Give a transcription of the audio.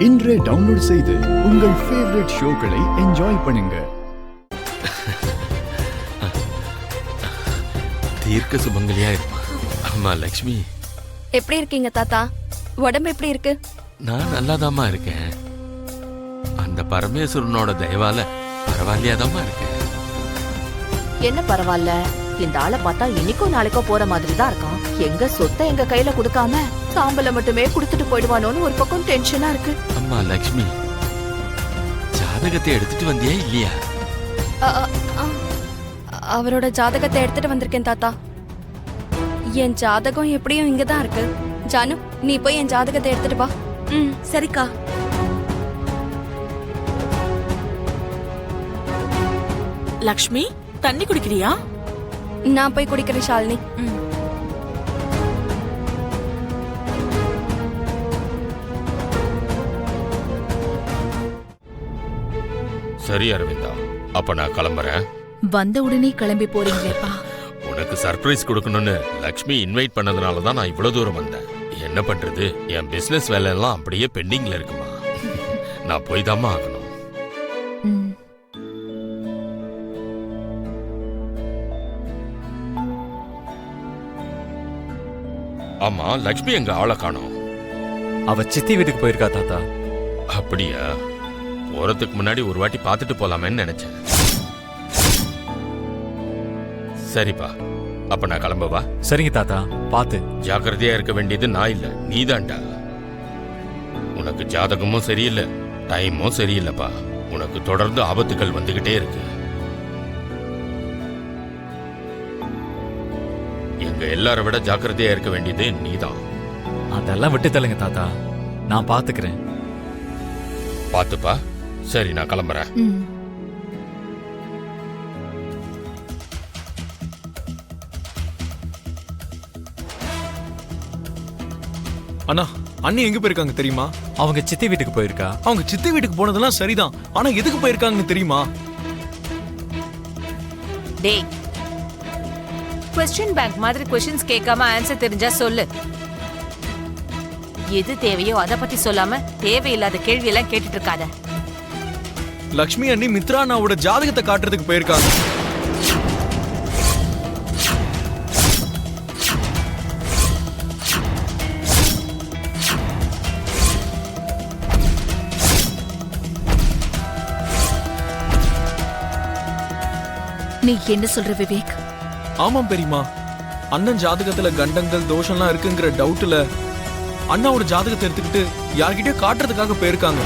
இன்றே டவுன்லோட் செய்து உங்கள் ஃபேவரட் ஷோக்களை என்ஜாய் பண்ணுங்க. தீர்க்க சுமங்கலியா இருப்பா. அம்மா லக்ஷ்மி, எப்படி இருக்கீங்க தாத்தா? உடம்பு எப்படி இருக்கு? நான் நல்லாதாம்மா இருக்கேன். அந்த பரமேஸ்வரனோட தயவால பரவாயில்லையாதாம்மா இருக்கேன். என்ன பரவாயில்ல? இந்த ஆளை பார்த்தா இன்னைக்கோ நாளைக்கோ போற மாதிரி தான் இருக்கான். எங்க சொத்தை எங்க கையில கொடுக்காம சாம்பலை மட்டுமே கொடுத்துட்டு போயிடுவானோன்னு ஒரு பக்கம் டென்ஷனா இருக்கு. அம்மா லக்ஷ்மி, ஜாதகத்தை எடுத்துட்டு வந்தியா இல்லையா? அவரோட ஜாதகத்தை எடுத்துட்டு வந்திருக்கேன் தாத்தா. என் ஜாதகம் எப்படியும் இங்கதான் இருக்கு. ஜானு, நீ போய் என் ஜாதகத்தை எடுத்துட்டு வா. சரிக்கா. லக்ஷ்மி, தண்ணி குடிக்கிறியா? நான் போய் குடிக்கிறேன் ஷாலினி. சரி அரவிந்தா, அப்ப நான் கிளம்புறேன். வந்த உடனே கிளம்பி போறீங்களேப்பா? உனக்கு சர்ப்ரைஸ் கொடுக்கணும்னு லக்ஷ்மி இன்வைட் பண்ணதுனால தான் நான் இவ்வளவு தூரம் வந்தேன். என்ன பண்றது, என் பிசினஸ் வேலை எல்லாம் அப்படியே பெண்டிங்ல இருக்குமா. நான் போய் தாமா ஆகணும். ஆமா, லக்ஷ்மி எங்க ஆளை காணோம். அவ சித்தி வீட்டுக்கு போயிருக்கா தாத்தா. அப்படியா? போறதுக்கு முன்னாடி ஒரு வாட்டி பார்த்துட்டு போலாமேன்னு நினைச்சேன். சரிப்பா, அப்ப நான் கிளம்பவா? சரிங்க தாத்தா, பாத்து. ஜாக்கிரதையா இருக்க வேண்டியது நான் இல்ல, நீதான்டா. உனக்கு ஜாதகமும் சரியில்லை, டைமும் சரியில்லைப்பா. உனக்கு தொடர்ந்து ஆபத்துகள் வந்துகிட்டே இருக்கு. எங்க எல்லாரை விட ஜாக்கிரதையா இருக்க வேண்டியது நீதான். அதெல்லாம் விட்டு தள்ளுங்க தாத்தா, நான் பாத்துக்கிறேன். பாத்துப்பா. சரி, நான் கிளம்புறேன். அண்ணா, அண்ணி எங்க போயிருக்காங்க தெரியுமா? அவங்க சித்தி வீட்டுக்கு போயிருக்கா. அவங்க சித்தி வீட்டுக்கு போனதெல்லாம் சரிதான், ஆனா எதுக்கு போயிருக்காங்கன்னு தெரியுமா? டேய், क्वेश्चन பேங்க் மாதிரி क्वेश्चंस கேட்காம ஆன்சர் தெரிஞ்சா சொல்லு. எது தேவையோ அத பத்தி சொல்லாம தேவையில்லாத கேள்வி எல்லாம் கேட்டுட்டு இருக்காத. லக்ஷ்மி அண்ணி மித்ரா அண்ணாவோட ஜாதகத்தை காட்டுறதுக்கு போயிருக்காங்க. நீ என்ன சொல்ற விவேக்? ஆமாம் பெரியமா, அண்ணன் ஜாதகத்துல கண்டங்கள் தோஷம்லாம் இருக்குங்கிற டவுட்ல அண்ணாவோட ஜாதகத்தை எடுத்துக்கிட்டு யார்கிட்டயோ காட்டுறதுக்காக போயிருக்காங்க.